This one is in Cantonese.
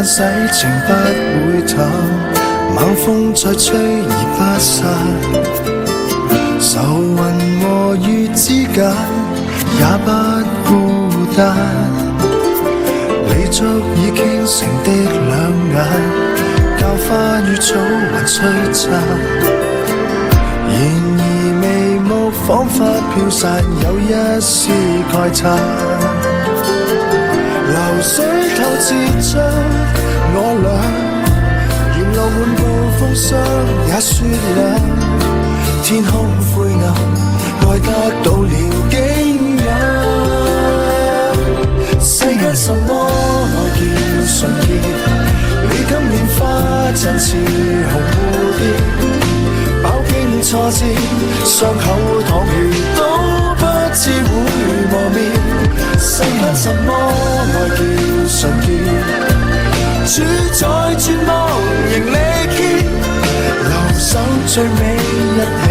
洗情不會淡，猛風再吹而不散，愁雲和月之間也不孤單，你足以傾城的兩眼，教花與草還璀璨，然而眉目彷彿飄散，有一絲慨嘆，流水透支將我倆，沿路滿布風霜也雪亮，天空灰暗，愛得到了景仰。世間什麼愛叫純潔？你今年花陣似紅蝴蝶，飽經挫折，傷口淌血都不知會磨滅。世間什麼愛叫純潔？主宰絕望仍力竭，留守最尾一起。